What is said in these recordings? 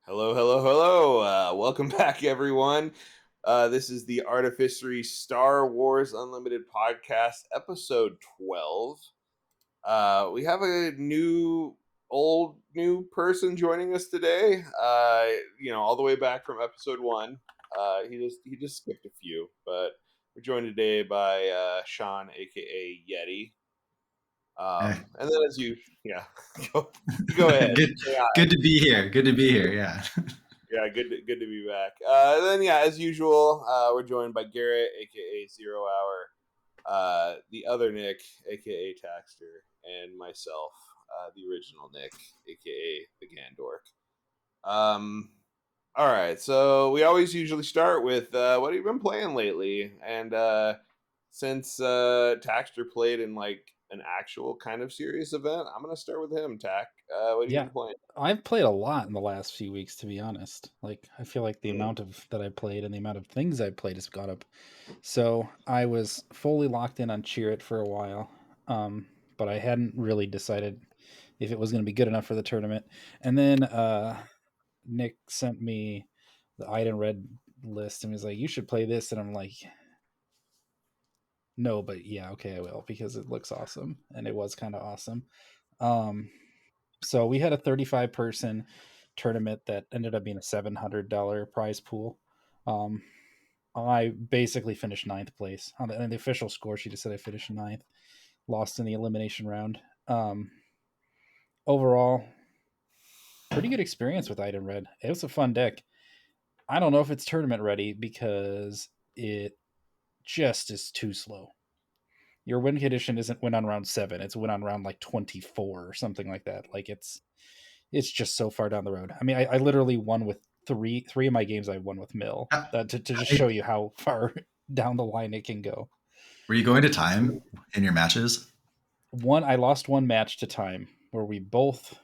Hello, hello, hello. Welcome back, everyone. This is the Artificery Star Wars Unlimited podcast, episode 12. We have a new person joining us today. All the way back from episode 1. He just skipped a few, but we're joined today by Sean, aka Yeti. Eh, And then as you, yeah, go ahead. good, good to be here. Good to be here. Yeah. Yeah, good to be back. Then yeah, as usual, we're joined by Garrett, aka Zero Hour, the other Nick, aka Taxter, and myself, the original Nick, aka the Gandork. Um, all right, so we always usually start with what have you been playing lately? And since Taxter played in like an actual kind of serious event, I'm gonna start with him. Tack, what have you Yeah, been playing? I've played a lot in the last few weeks, to be honest. Like, I feel like the Hmm. amount of that I played and the amount of things I played has gone up. So I was fully locked in on Cheer It for a while, but I hadn't really decided if it was going to be good enough for the tournament. And then Nick sent me the item red list and was like, "You should play this," and I'm like, "No, but yeah, okay, I will because it looks awesome," and it was kind of awesome. Um, So we had a 35 person tournament that ended up being a $700 prize pool. Um, I basically finished ninth place on the official score. She just said I finished ninth, lost in the elimination round. Overall, pretty good experience with item red. It was a fun deck. I don't know if it's tournament ready because it just is too slow. Your win condition isn't win on round 7; it's win on round like 24 or something like that. Like it's just so far down the road. I mean, I literally won with three of my games. I won with Mill. How- To just Hey, show you how far down the line it can go. were you going to time in your matches? I lost one match to time where we both.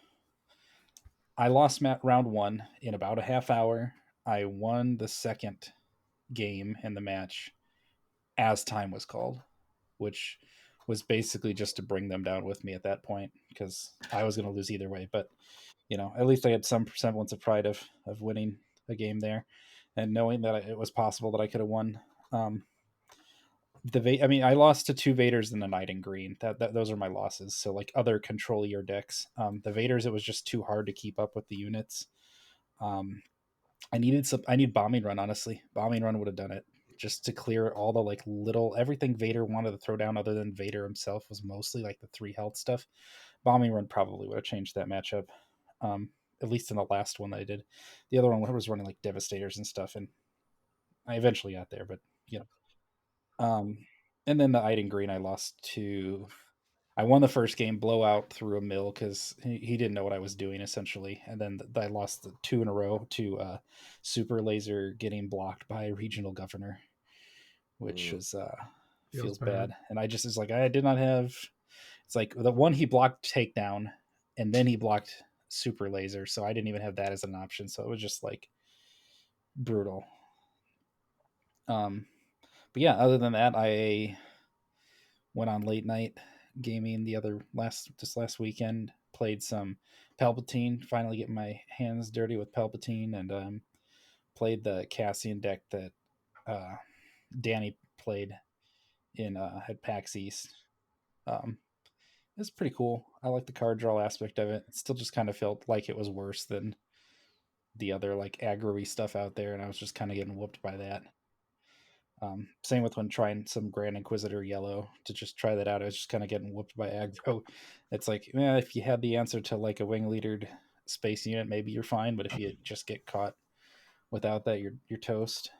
I lost round 1 in about a half hour. I won the second game in the match as time was called, which was basically just to bring them down with me at that point because I was going to lose either way. But at least I had some semblance of pride of winning a game there, and knowing that it was possible that I could have won. Um, I mean, I lost to two Vaders and a Knight in Green. That those are my losses. So like other control your decks. The Vaders, it was just too hard to keep up with the units. Um, I need bombing run. Honestly, bombing run would have done it just to clear all the like little everything Vader wanted to throw down other than Vader himself was mostly like the 3 health stuff. Bombing run probably would have changed that matchup. Um, at least in the last one that I did. The other one was running like Devastators and stuff, and I eventually got there, but you know. And then the Iden Green, I lost to. I won the first game blowout through a mill because he didn't know what I was doing essentially, and then I lost the 2 in a row to Super Laser getting blocked by regional governor, which Mm. was Feels feels bad. bad. And I just is like I did not have. It's like the one he blocked takedown, and then he blocked Super Laser, so I didn't even have that as an option. So it was just like brutal. Um, but yeah, other than that, I went on late night gaming this last weekend. Played some Palpatine. Finally, getting my hands dirty with Palpatine, and played the Cassian deck that uh, Danny played in at PAX East. Um, it's pretty cool. I like the card draw aspect of it. It still just kind of felt like it was worse than the other like aggro-y stuff out there, and I was just kind of getting whooped by that. Same with when trying some Grand Inquisitor yellow to just try that out. I was just kind of getting whooped by aggro. It's like, yeah, if you had the answer to like a wing leadered space unit, maybe you're fine. But if you just get caught without that, you're toast.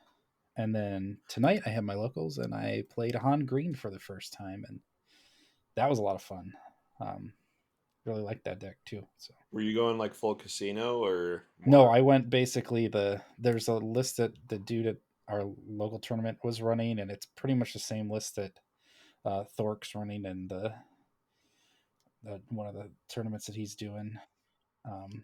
And then tonight I had my locals and I played Han Green for the first time, and that was a lot of fun. Um, really liked that deck too. So Were you going like full casino or no, more? I went basically there's a list that the dude at our local tournament was running, and it's pretty much the same list that Thork's running in the one of the tournaments that he's doing. Um,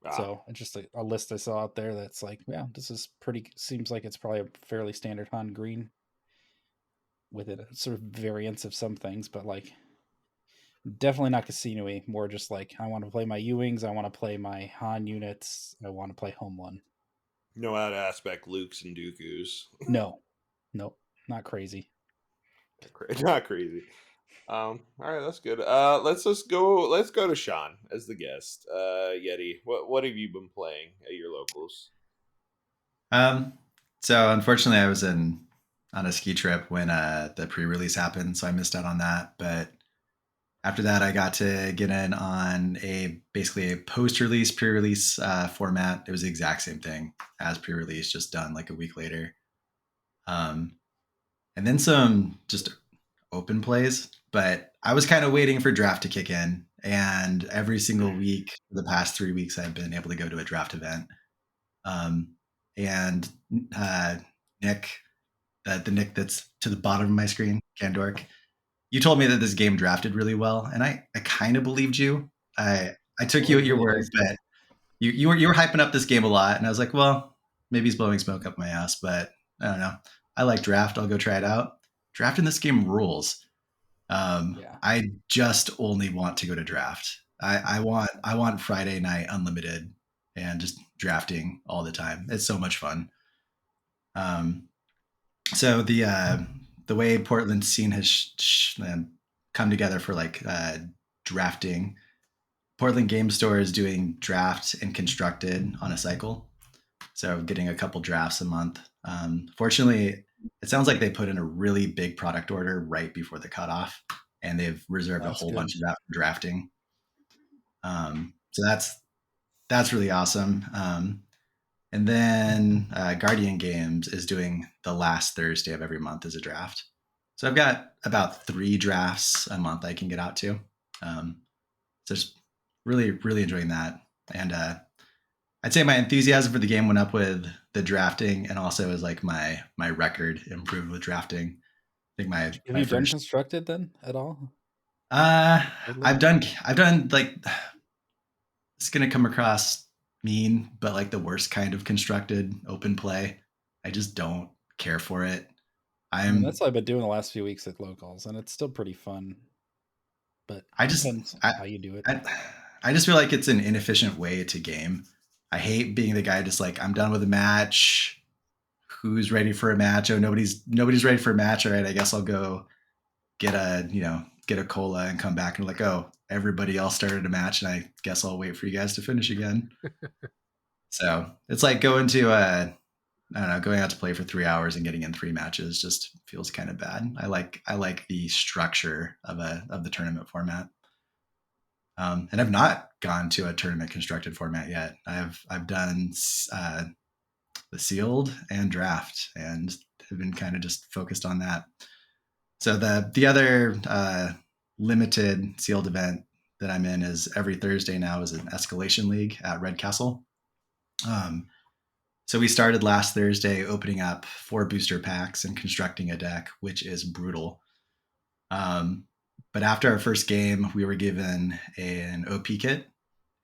Ah, so it's just a list I saw out there that's like, yeah, this is pretty. Seems like it's probably a fairly standard Han Green with it, sort of variants of some things, but like Definitely not casino-y. More just like I want to play my U-wings. I want to play my Han units. I want to play home one. No out aspect Lukes and Dooku's. No, nope, not crazy. Not crazy. All right, that's good. Let's go. Let's go to Sean as the guest. Yeti, what have you been playing at your locals? Um, so unfortunately, I was on a ski trip when the pre-release happened, so I missed out on that. But after that, I got to get in on basically a post-release, pre-release format. It was the exact same thing as pre-release, just done like a week later. Um, and then some just open plays. But I was kind of waiting for draft to kick in, and every single week for the past 3 weeks, I've been able to go to a draft event. And Nick, the Nick that's to the bottom of my screen, Kandork, you told me that this game drafted really well, and I kind of believed you. I took you at your word, but you were hyping up this game a lot, and I was like, well, maybe he's blowing smoke up my ass, but I don't know. I like draft. I'll go try it out. Draft in this game rules. Yeah. I just only want to go to draft. I want Friday night unlimited and just drafting all the time. It's so much fun. So the way Portland scene has come together for like drafting, Portland Game Store is doing draft and constructed on a cycle. So getting a couple drafts a month. Fortunately, it sounds like they put in a really big product order right before the cutoff, and they've reserved a whole bunch of that for drafting. So that's really awesome. And then Guardian Games is doing the last Thursday of every month as a draft. So I've got about 3 drafts a month I can get out to. So just really, really enjoying that. And I'd say my enthusiasm for the game went up with the drafting, and also as like my record improved with drafting. I think Have you done constructed then at all? I've done like, it's gonna come across mean, but like the worst kind of constructed open play. I just don't care for it. I mean, that's what I've been doing the last few weeks at locals, and it's still pretty fun. But it depends how you do it. I just feel like it's an inefficient way to game. I hate being the guy just like, I'm done with a match. Who's ready for a match? Oh, nobody's ready for a match. All right, I guess I'll go get a cola and come back and like, oh, everybody else started a match, and I guess I'll wait for you guys to finish again. So it's like going to I don't know, going out to play for 3 hours and getting in 3 matches just feels kind of bad. I like the structure of the tournament format. And I've not gone to a tournament constructed format yet. I've done the sealed and draft, and have been kind of just focused on that. So the other limited sealed event that I'm in is every Thursday now is an escalation league at Red Castle. So we started last Thursday opening up 4 booster packs and constructing a deck, which is brutal. But after our first game, we were given an OP kit,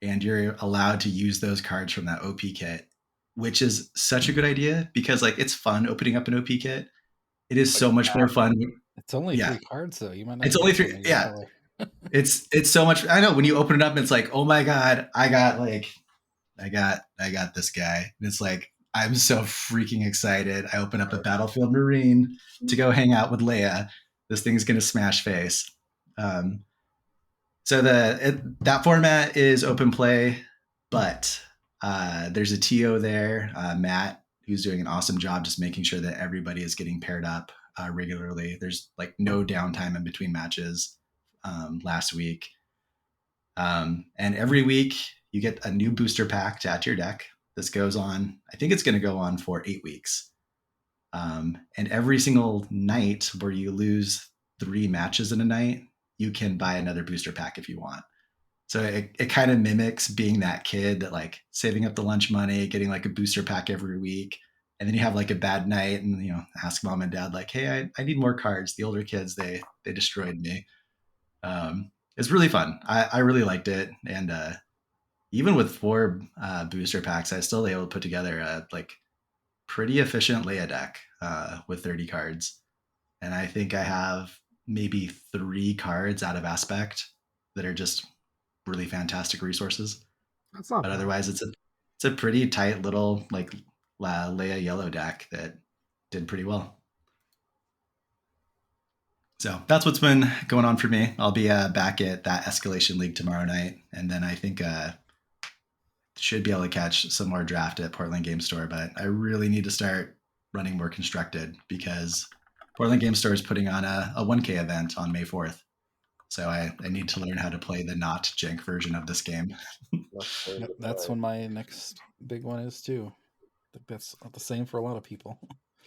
and you're allowed to use those cards from that OP kit, which is such a good idea because like it's fun opening up an OP kit. It is so much more fun. It's only 3 cards though. You might not. It's only 3. Yeah. It's so much. I know when you open it up, and it's like, oh my God, I got this guy. And it's like, I'm so freaking excited. I open up a Battlefield Marine to go hang out with Leia. This thing's going to smash face. So that format is open play, but there's a TO there, Matt, who's doing an awesome job just making sure that everybody is getting paired up regularly. There's like no downtime in between matches last week. And every week you get a new booster pack to add to your deck. This goes on, I think it's going to go on for 8 weeks. And every single night where you lose 3 matches in a night, you can buy another booster pack if you want. So it kind of mimics being that kid that like saving up the lunch money, getting like a booster pack every week. And then you have like a bad night and, ask mom and dad like, hey, I need more cards. The older kids, they destroyed me. It's really fun. I really liked it. And even with 4 booster packs, I was still able to put together a like pretty efficient Leia deck with 30 cards. And I think I have maybe 3 cards out of aspect. that are just really fantastic resources. That's not But bad. otherwise, it's a pretty tight little like Leia yellow deck that did pretty well. So that's what's been going on for me. I'll be back at that Escalation League tomorrow night, and then I think should be able to catch some more draft at Portland Game Store. But I really need to start running more constructed because Portland Game Store is putting on a 1K event on May 4th. So I need to learn how to play the not jank version of this game. That's when my next big one is too. I think that's the same for a lot of people.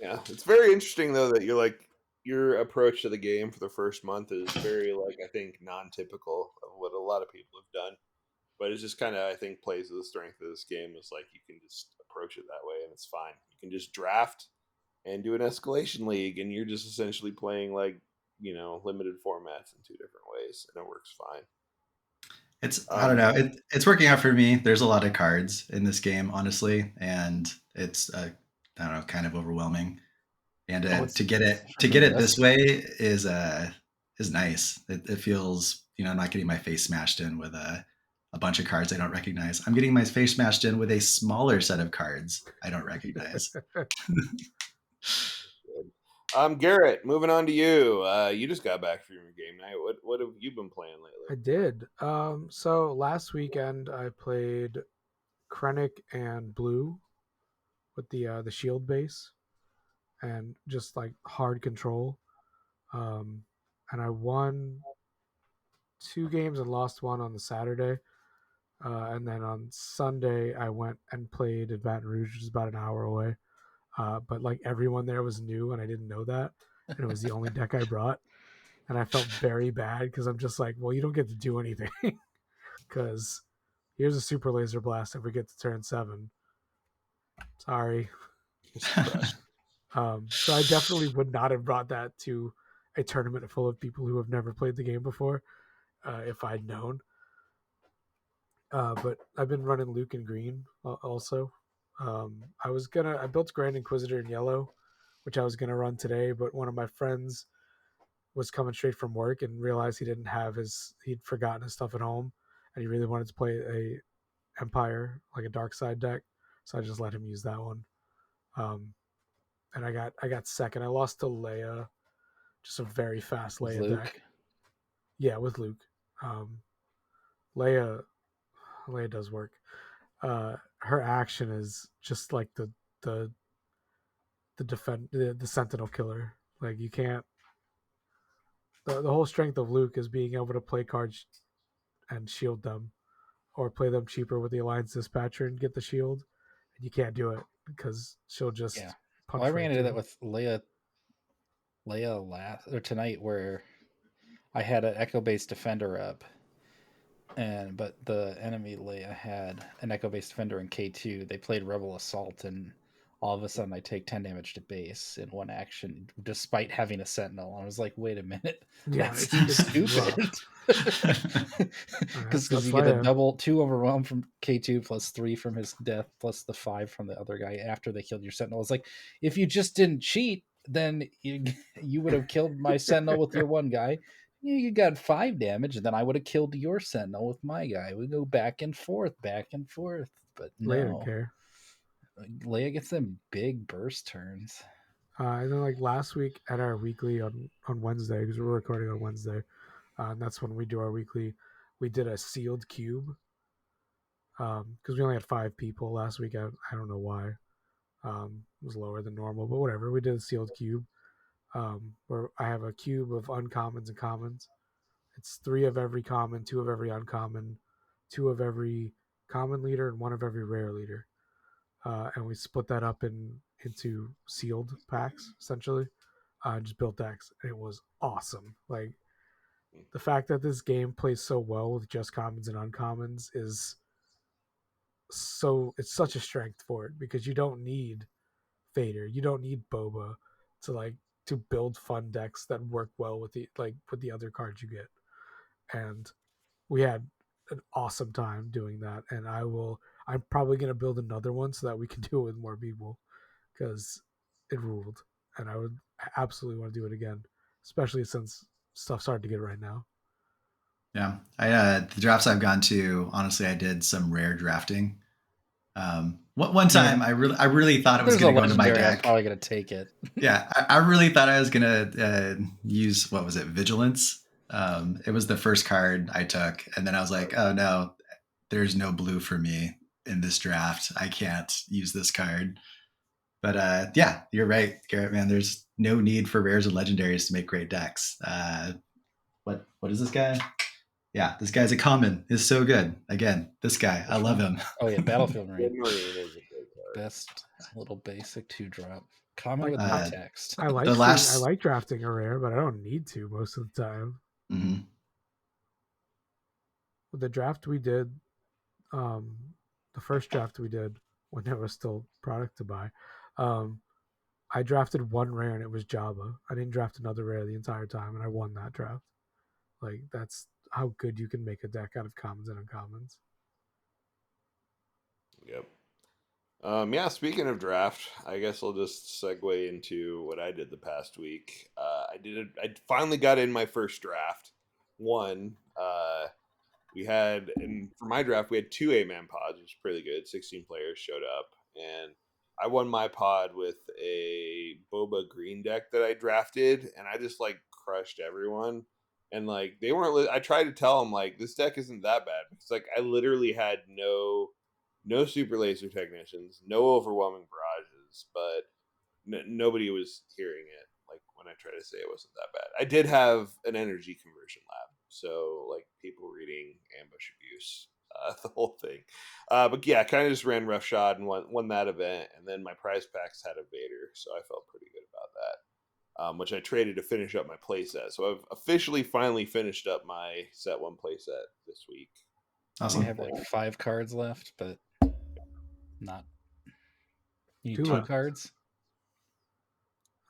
Yeah, it's very interesting though that you're like your approach to the game for the first month is very like I think non-typical of what a lot of people have done. But it's just kind of I think plays to the strength of this game is like you can just approach it that way and it's fine. You can just draft and do an escalation league and you're just essentially playing like limited formats in two different ways and it works fine. I don't know. It's working out for me. There's a lot of cards in this game, honestly, and it's I don't know, kind of overwhelming. And to get it this way is nice. It feels I'm not getting my face smashed in with a bunch of cards I don't recognize. I'm getting my face smashed in with a smaller set of cards I don't recognize. Garrett, moving on to you. You just got back from your game night. What have you been playing lately? I did. So last weekend I played Krennic and Blue with the shield base and just like hard control. And I won 2 games and lost one on the Saturday. And then on Sunday I went and played in Baton Rouge, which is about an hour away. But like everyone there was new and I didn't know that. And it was the only deck I brought. And I felt very bad because I'm just like, well, you don't get to do anything. Because here's a super laser blast if we get to turn 7. Sorry. So I definitely would not have brought that to a tournament full of people who have never played the game before if I'd known. But I've been running Luke in green also. I built Grand Inquisitor in yellow, which I was gonna run today, but one of my friends was coming straight from work and realized he'd forgotten his stuff at home, and he really wanted to play a Empire, like a dark side deck, so I just let him use that one. And I got second. I lost to Leia, just a very fast Leia deck. Yeah, with Luke. Leia does work. Her action is just like the Sentinel killer. Like you can't. The whole strength of Luke is being able to play cards and shield them, or play them cheaper with the Alliance Dispatcher and get the shield. And you can't do it because she'll just punch. Well, I ran into that with Leia tonight, where I had an Echo based defender up, but the enemy Leia had an Echo based defender in K2. They played Rebel Assault, and all of a sudden I take 10 damage to base in one action, despite having a Sentinel. I was like, wait a minute, that's stupid. Because you get a double 2 overwhelm from K2 plus 3 from his death plus the 5 from the other guy after they killed your Sentinel. It's like, if you just didn't cheat, then you would have killed my Sentinel with your one guy. You got 5 damage, and then I would have killed your Sentinel with my guy. We go back and forth. But no. Leia didn't care. Leia gets them big burst turns. And then like last week at our weekly on Wednesday, because we're recording on Wednesday, and that's when we do our weekly, we did a sealed cube. Because we only had 5 people last week. I don't know why. It was lower than normal, but whatever. We did a sealed cube. Where I have a cube of uncommons and commons. It's 3 of every common, 2 of every uncommon, 2 of every common leader, and 1 of every rare leader. And we split that up into sealed packs, essentially. Just built decks. And it was awesome. Like, the fact that this game plays so well with just commons and uncommons is it's such a strength for it, because you don't need Vader, you don't need Boba to build fun decks that work well with the other cards you get. And we had an awesome time doing that, and I'm probably going to build another one so that we can do it with more people, because it ruled, and I would absolutely want to do it again, especially since stuff's hard to get right now. Yeah, the drafts I've gone to, honestly, I did some rare drafting. One time, I really thought it was There's a going to go into my legendary. I'm deck. probably gonna take it. Yeah, I really thought I was going to use, what was it, Vigilance. It was the first card I took, and then I was like, oh no, there's no blue for me in this draft. I can't use this card. But yeah, you're right, Garrett, man. There's no need for rares and legendaries to make great decks. What is this guy? Yeah, this guy's a common. Is so good. Again, this guy, I love him. Oh yeah, Battlefield Red Marine. Marine is a good card. Best little basic 2-drop. Common Like, with no text. I like I like drafting a rare, but I don't need to most of the time. Mm-hmm. With the draft we did, the first draft we did when there was still product to buy, I drafted one rare and it was Jabba. I didn't draft another rare the entire time, and I won that draft. Like, that's how good you can make a deck out of commons and uncommons. Yep. Yeah, speaking of draft, I guess I'll just segue into what I did the past week. I finally got in my first draft. One, we had, and for my draft, we had 2 8-man pods, which was pretty good. 16 players showed up, and I won my pod with a Boba green deck that I drafted, and I just like crushed everyone. And like they weren't. I tried to tell them like this deck isn't that bad because like I literally had no super laser technicians, no overwhelming barrages, but nobody was hearing it. Like when I try to say it wasn't that bad, I did have an energy conversion lab, so like people reading ambush abuse, the whole thing. But yeah, kind of just ran roughshod and won that event, and then my prize packs had a Vader, so I felt pretty good about that. Which I traded to finish up my playset. So I've officially finally finished up my set 1 playset this week. Awesome. I have like 5 cards left, but not. You need 2 cards.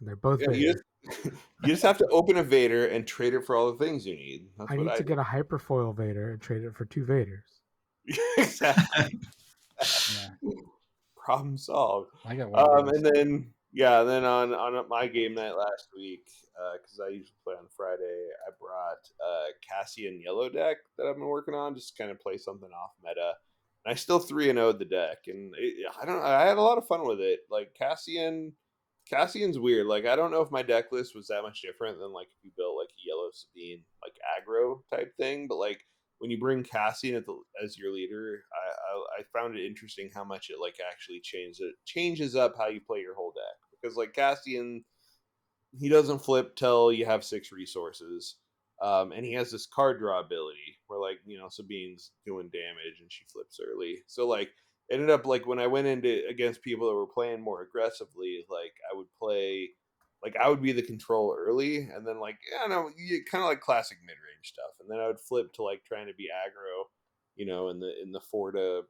And they're both Vader. You just have to open a Vader and trade it for all the things you need. That's I need to get a hyperfoil Vader and trade it for 2 Vaders. Exactly. Yeah. Problem solved. I got one. And then then on my game night last week, because I usually play on Friday, I brought Cassian Yellow deck that I've been working on, just to kind of play something off meta. And I still 3-0'd the deck, and I had a lot of fun with it. Like Cassian's weird. Like I don't know if my deck list was that much different than like if you built like a Yellow Sabine like aggro type thing, but like when you bring Cassian as your leader, I found it interesting how much it like actually changes up how you play your whole deck, because like Cassian, he doesn't flip till you have 6 resources, and he has this card draw ability where like Sabine's doing damage and she flips early, so like ended up like when I went into against people that were playing more aggressively, like I would play. Like I would be the control early, and then like kind of like classic mid range stuff, and then I would flip to like trying to be aggro, in the 4 to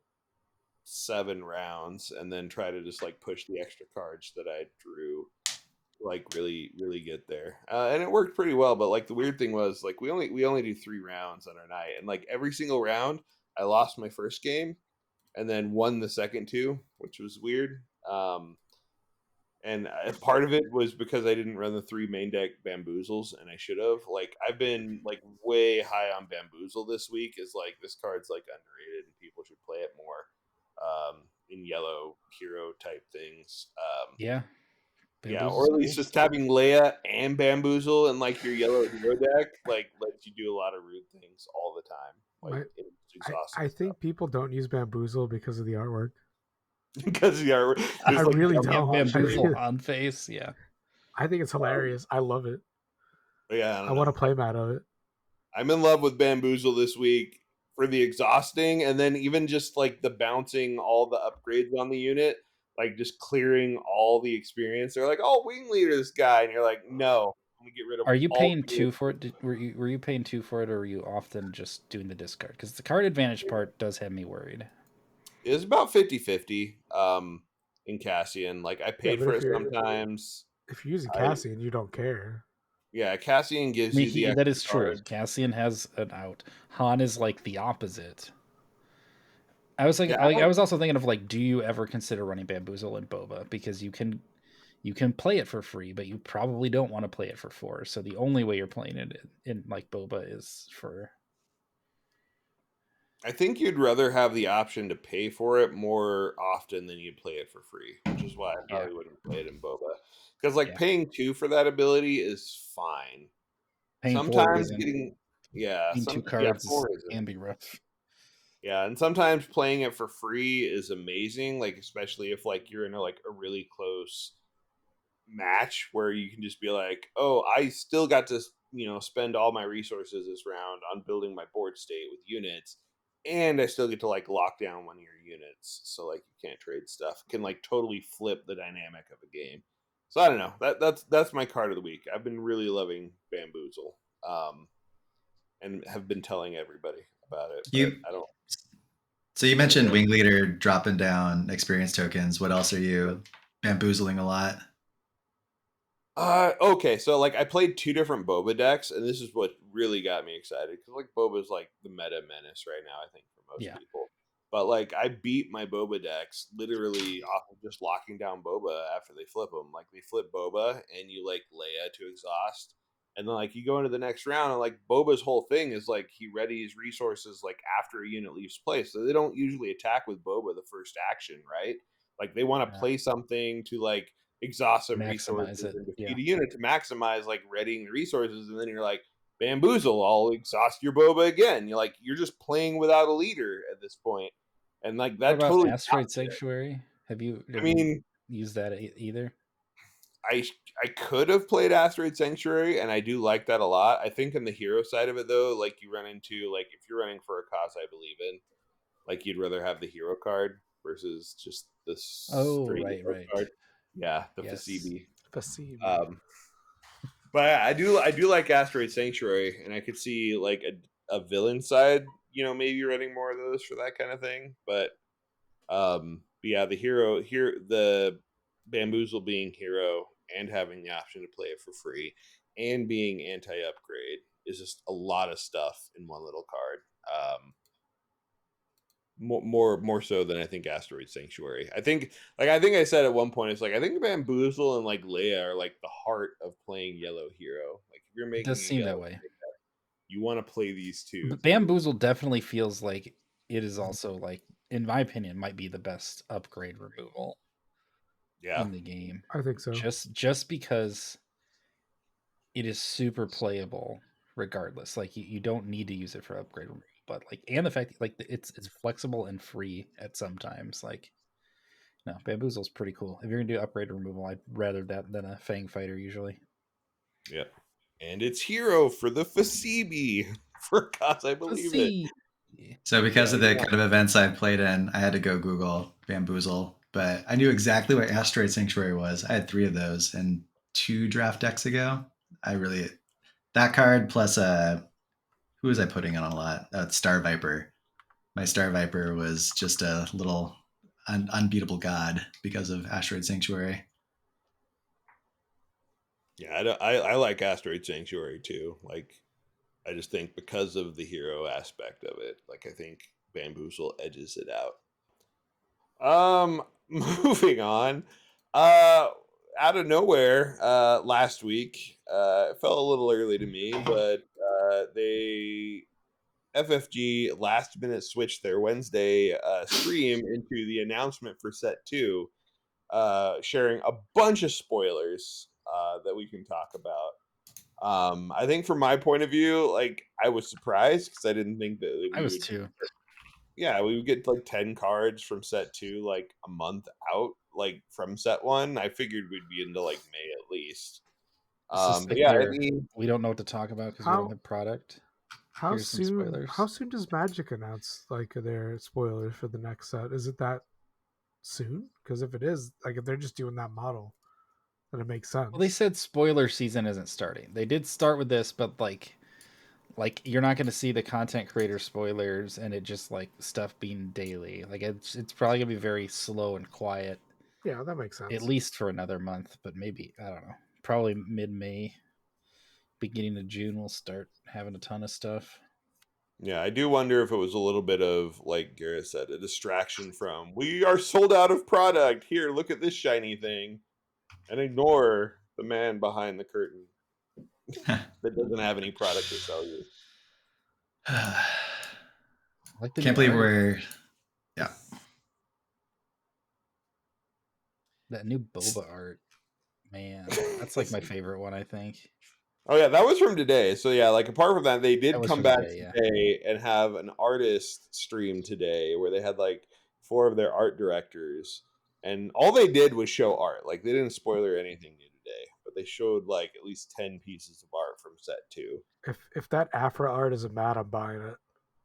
7 rounds, and then try to just like push the extra cards that I drew, like really really get there, and it worked pretty well. But like the weird thing was like we only do 3 rounds on our night, and like every single round I lost my first game, and then won the second 2, which was weird. And part of it was because I didn't run the 3 main deck Bamboozles, and I should have. Like I've been like way high on Bamboozle this week. Is like this card's like underrated, and people should play it more in yellow hero type things. Yeah, or at least just having Leia and Bamboozle in like your yellow hero deck like lets you do a lot of rude things all the time. Like it's exhausting. I think people don't use Bamboozle because of the artwork. Because I like really don't. Bamboozle on face. Yeah, I think it's hilarious. I love it. Yeah, I want to play mat of it. I'm in love with Bamboozle this week for the exhausting, and then even just like the bouncing all the upgrades on the unit, like just clearing all the experience. They're like, "Oh, wing leader this guy," and you're like, "No, I'm gonna get rid of." Are you paying 2 for it? Were you paying 2 for it, or were you often just doing the discard? Because the card advantage part does have me worried. It's about 50-50 in Cassian. Like I paid for it sometimes. If you're using Cassian, you don't care. Yeah, Cassian gives you the that is true. Cassian has an out. Han is like the opposite. I was like, I was also thinking of like, do you ever consider running Bamboozle and Boba, because you can play it for free, but you probably don't want to play it for 4. So the only way you're playing it in like Boba is for I think you'd rather have the option to pay for it more often than you'd play it for free, which is why I probably wouldn't play it in Boba. Because like paying 2 for that ability is fine. Paying 4 Sometimes isn't. getting Paying 2 cards 4 can isn't. be rough. Yeah, and sometimes playing it for free is amazing, like especially if like you're in a really close match where you can just be like, "Oh, I still got to, spend all my resources this round on building my board state with units, and I still get to like lock down one of your units, so like you can't trade stuff." Can like totally flip the dynamic of a game. So I don't know. That's my card of the week. I've been really loving Bamboozle, and have been telling everybody about it, but You I don't. so you mentioned Wing Leader dropping down experience tokens. What else are you bamboozling a lot? Okay, so like I played 2 different Boba decks, and this is what really got me excited because like Boba's like the meta menace right now, I think, for most Yeah. people. But like I beat my Boba decks literally off of just locking down Boba after they flip them. Like they flip Boba, and you like Leia to exhaust, and then like you go into the next round, and like Boba's whole thing is like he readies resources like after a unit leaves play, so they don't usually attack with Boba the first action, right? Like they want to play something to like exhaust some Maximize resources it. and Yeah. defeat a unit to maximize like readying the resources, and then you're like, bamboozle, I'll exhaust your Boba again. You're just playing without a leader at this point, and like What that about totally Asteroid captured it. Sanctuary? Have you I mean, used that either? I I could have played Asteroid Sanctuary, and I do like that a lot. I think on the hero side of it though, like you run into like if you're running for a cause I believe in, like you'd rather have the hero card versus just the Oh, straight right, hero right. card. Yeah, the Yes. Fasibi. Facebe. But I do like Asteroid Sanctuary, and I could see like a villain side, maybe running more of those for that kind of thing. But yeah, the Bamboozle being hero and having the option to play it for free and being anti-upgrade is just a lot of stuff in one little card. More so than I think Asteroid Sanctuary. I think I said at one point it's like I think Bamboozle and like Leia are like the heart of playing yellow hero. Like if you're It making does a seem yellow that way. hero, you want to play these two But because Bamboozle definitely feels like it is also like, in my opinion, might be the best upgrade removal yeah, in the game. I think so. Just because it is super playable regardless. Like you don't need to use it for upgrade removal, but like and the fact that, like it's flexible and free at some times. Like no, Bamboozle's pretty cool. If you're gonna do upgrade removal, I'd rather that than a Fang Fighter usually. yeah, and it's hero for the Fasibi for cause I Let's believe it. see. So because Yeah, of the kind of events I've played in, I had to go Google Bamboozle, but I knew exactly what Asteroid Sanctuary was. I had 3 of those and 2 draft decks ago. I really that card plus who was I putting on a lot? Star Viper. My Star Viper was just a little unbeatable god because of Asteroid Sanctuary. yeah. I like Asteroid Sanctuary too. Like I just think because of the hero aspect of it, like I think Bamboozle edges it out. Moving on. Uh, Out of nowhere, last week, it felt a little early to me, but they FFG last minute switched their Wednesday stream into the announcement for set 2, sharing a bunch of spoilers that we can talk about. I think from my point of view, like I was surprised because I didn't think that I we was would too. yeah, we would get like 10 cards from set 2 like a month out, like from set 1. I figured we'd be into like May at least. This is But like yeah, I their mean, we don't know what to talk about because we don't How have product. how Here's some soon how spoilers. soon does Magic announce like their spoilers for the next set? Is it that soon? Because if it is, like if they're just doing that model, then it makes Well, they sense. said spoiler season isn't starting. They did start with this, but like you're not going to see the content creator spoilers and it just like stuff being daily. Like it's probably going to be very slow and quiet Yeah, that makes at sense. least for another month, but maybe I don't know. Probably mid-May, beginning of June we'll start having a ton of stuff. yeah, I do wonder if it was a little bit of, like Garrett said, a distraction from we are sold out of product. Here, look at this shiny thing, and ignore the man behind the curtain that doesn't have any product to sell you. I like the Can't new believe art. we're yeah. That new boba art, man, that's like my favorite one, I think. Oh yeah, that was from today. So yeah, like apart from that, they That did was come from back today, yeah. today and have an artist stream today where they had like 4 of their art directors, and all they did was show art. Like they didn't spoiler anything new today, but they showed like at least 10 pieces of art from set 2. If that Afra art is a mat, I'm buying it.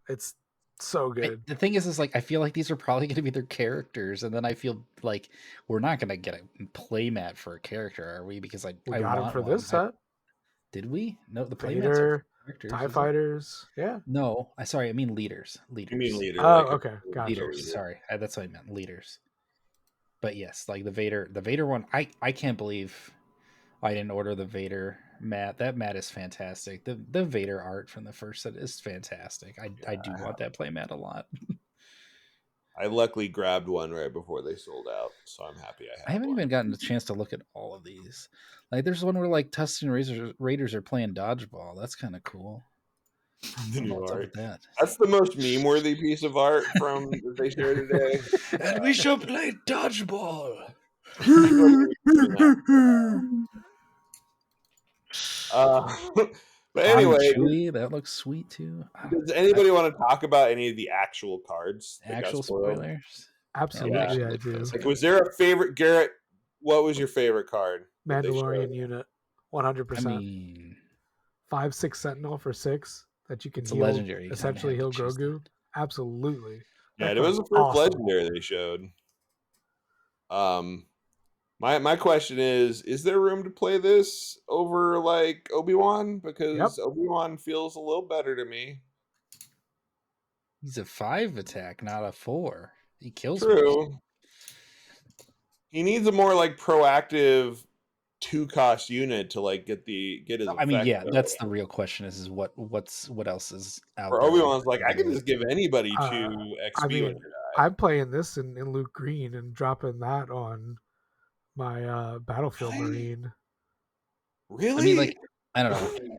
It's so good. The thing is like I feel like these are probably going to be their characters, and then I feel like we're not going to get a playmat for a character, are we? Because I We got him want for one. this set. Did we? No, the playmats are Vader, for characters. TIE is it? Fighters. Yeah. No, I mean leaders. You mean leader? Oh, Like okay. Gotcha. Leaders. leader. Sorry, that's what I meant. Leaders. But yes, like the Vader one. I can't believe I didn't order the Vader mat. That mat is fantastic. The Vader art from the first set is fantastic. I do want that playmat a lot. I luckily grabbed one right before they sold out, so I'm happy I have I haven't one. even gotten a chance to look at all of these. Like, there's one where like Tusken Raiders are playing dodgeball. That's kind of cool. The I don't know new what's up art. with that. That's the most meme-worthy piece of art from that they shared today. And we shall play dodgeball. But Han and anyway, Chewie, that looks sweet too. does anybody want to talk about any of the actual cards that got Actual spoiled? spoilers? Absolutely, Yeah, I do. Like, was there a favorite, Garrett? What was your favorite card? that they Mandalorian showed? unit, 100%. I mean, 5/6 Sentinel for 6 that you can it's a heal. legendary. You Essentially, kinda heal have to choose Grogu. Absolutely. Yeah, That it was card's the first awesome. legendary they showed. My question is there room to play this over like Obi-Wan? Because Obi-Wan feels a little better to me. He's a 5 attack, not a 4. He kills me. True. He needs a more like proactive 2-cost unit to like get his I mean, effect yeah, going. that's the real question is what else is out Or there? Obi-Wan's like, I to can do? just give anybody 2 I XP when mean, they die. I'm playing this in Luke Green and dropping that on my Battlefield Really? Really? I mean, like, I don't know.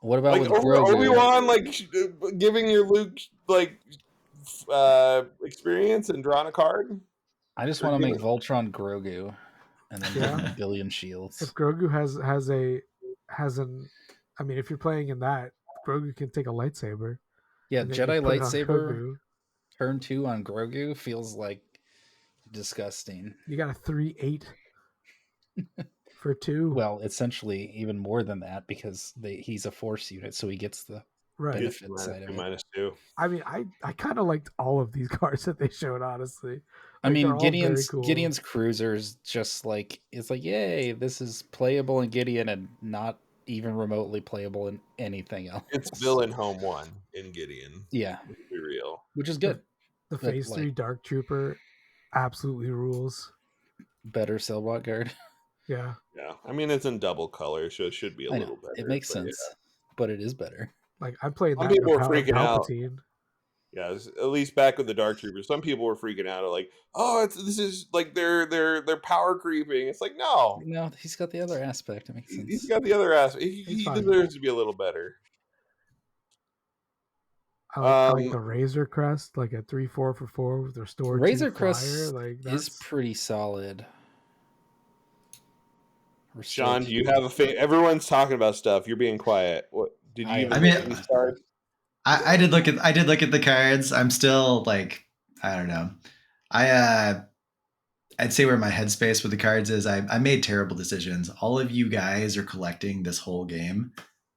What about Like with over Grogu? Obi-Wan, like giving your Luke like experience and drawing a card. I just Or want to make giving- Voltron Grogu, and then give Yeah. him a billion shields. If Grogu has an, I mean, if you're playing in that, Grogu can take a lightsaber. Yeah, and then you Jedi put it on lightsaber Grogu. turn 2 on Grogu feels like disgusting. You got a 3/8 for 2. Well, essentially even more than that because he's a Force unit, so he gets the Right. benefit side of it. -2. I mean, I kind of liked all of these cards that they showed. Honestly, I Like, mean, they're all very cool. Gideon's cruisers just like it's like, yay, this is playable in Gideon and not even remotely playable in anything else. It's villain home 1 in Gideon. Yeah, Let's be real. which is good. The But, Phase like- 3 Dark Trooper absolutely rules. Better Cellbot guard. Yeah, Yeah, I mean it's in double color, so it should be a I little know better. it makes but sense, but it is better. like I'm playing Some that. people with are freaking out. Palpatine. Yeah, at least back with the Dark Troopers, some people were freaking out. Like, oh, this is like they're power creeping. It's like no, No, he's got the other aspect. It makes sense. he's got the other aspect. He's He fine. deserves to be a little better. I like the Razor Crest, like a 3/4 for 4 with restore Razor 2 Crest flyer. Like is that's pretty solid. Restore Sean, do you 2. have a everyone's talking about stuff. You're being quiet. What did you I even am. look I at mean- these cards? I did look at the cards. I'm still like, I don't know. I'd say where my headspace with the cards is I made terrible decisions. All of you guys are collecting this whole game.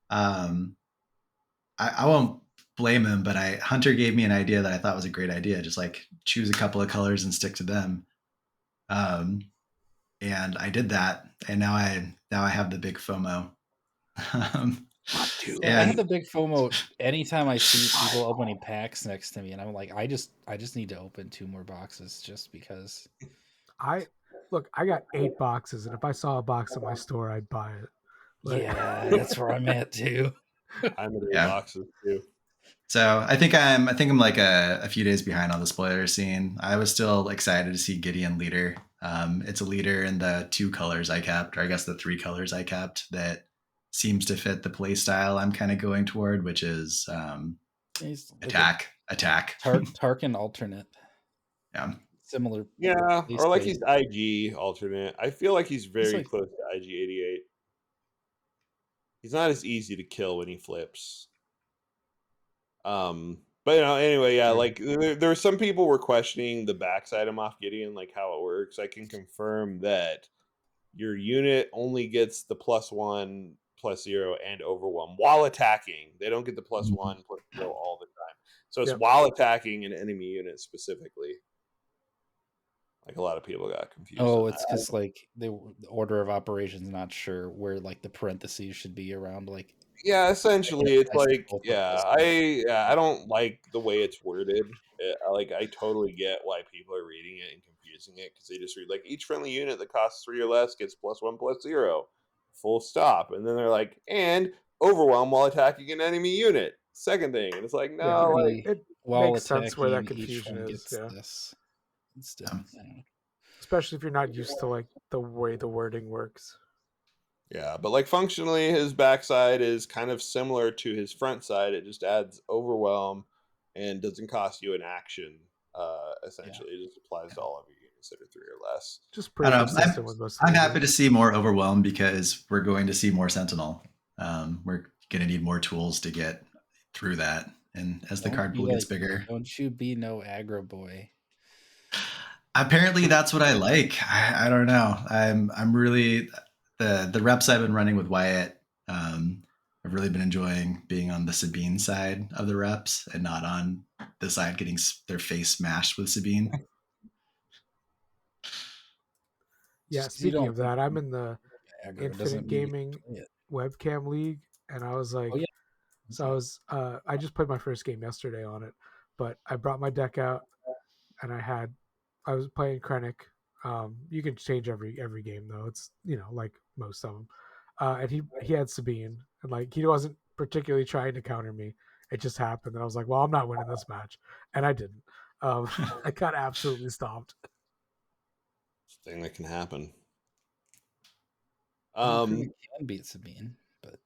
I won't blame him, but Hunter gave me an idea that I thought was a great idea. Just like choose a couple of colors and stick to them. And I did that, and now I have the big FOMO. Yeah, I have the big FOMO anytime I see people opening packs next to me, and I'm like, I just need to open 2 more boxes just because. I got 8 boxes, and if I saw a box in my store, I'd buy it. Like, Yeah, that's where I'm at too. I'm in Yeah. boxes too. So I think I'm like a few days behind on the spoiler scene. I was still excited to see Gideon leader. It's a leader in the 2 colors I kept, or I guess the 3 colors I kept that seems to fit the play style I'm kind of going toward, which is He's like attack. attack. Tarkin alternate. Yeah. Similar. Yeah, or like basically. he's IG alternate. I feel like he's very like- close to IG-88. He's not as easy to kill when he flips. But anyway, yeah, like there were some people were questioning the backside of Moff Gideon, like how it works. I can confirm that your unit only gets the +1, +0, and overwhelm while attacking. They don't get the +1, +0 all the time. So it's while attacking an enemy unit specifically. Like a lot of people got confused. Oh, it's because like the order of operations, not sure where like the parentheses should be around like. Yeah, essentially, it's like I don't like the way it's worded. I totally get why people are reading it and confusing it because they just read like each friendly unit that costs 3 or less gets +1, +0, full stop, and then they're like and overwhelm while attacking an enemy unit. Second thing, and it's like no, like it while makes sense where that attacking, each confusion one is. gets this instead. Especially if you're not used to like the way the wording works. Yeah, but like functionally, his backside is kind of similar to his front side. It just adds overwhelm and doesn't cost you an action. Essentially, it just applies to all of your units that are 3 or less. Just pretty consistent with most. I'm happy to see more overwhelm because we're going to see more Sentinel. We're going to need more tools to get through that, and as the card pool gets bigger, don't you be no aggro boy. Apparently, that's what I like. I don't know. I'm really the reps I've been running with Wyatt. I've really been enjoying being on the Sabine side of the reps and not on the side getting their face smashed with Sabine. Yeah, speaking of that, I'm in the Infinite Gaming webcam league, and I was like, I just played my first game yesterday on it, but I brought my deck out, and I was playing Krennic. You can change every game though. It's like most of them, and he had Sabine, and like he wasn't particularly trying to counter me. It just happened, and I was like, well, I'm not winning this match, and I didn't. I got absolutely stomped. Thing that can happen. You can beat Sabine, but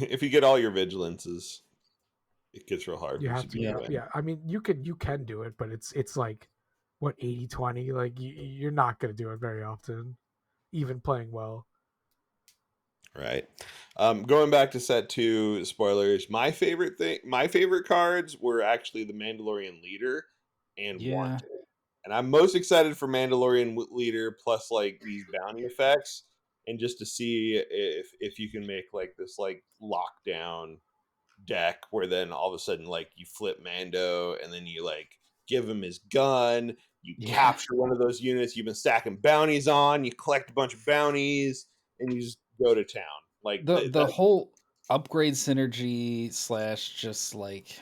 if you get all your vigilances, it gets real hard. You have to, yeah. I mean, you can do it, but it's like what 80-20. Like you're not going to do it very often, even playing well. Right. Going back to set 2, spoilers. My favorite cards were actually the Mandalorian Leader and Wanted. And I'm most excited for Mandalorian Leader plus like these bounty effects, and just to see if you can make like this like lockdown deck where then all of a sudden like you flip Mando and then you like give him his gun, you capture one of those units you've been stacking bounties on, you collect a bunch of bounties, and you just go to town. Like the whole upgrade synergy / just like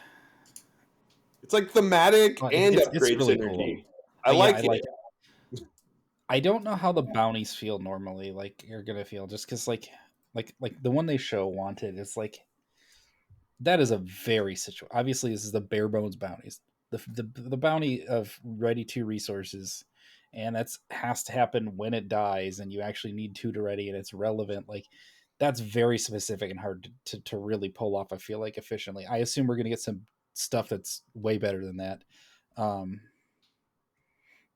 it's like thematic and upgrade really synergy. Cool. I like it. I don't know how the bounties feel normally. Like you're gonna feel just because like the one they show Wanted. It's like that is a very obviously this is the bare bones bounties. The bounty of ready 2 resources, and that's has to happen when it dies, and you actually need 2 to ready, and it's relevant. Like that's very specific and hard to really pull off. I feel like efficiently. I assume we're gonna get some stuff that's way better than that.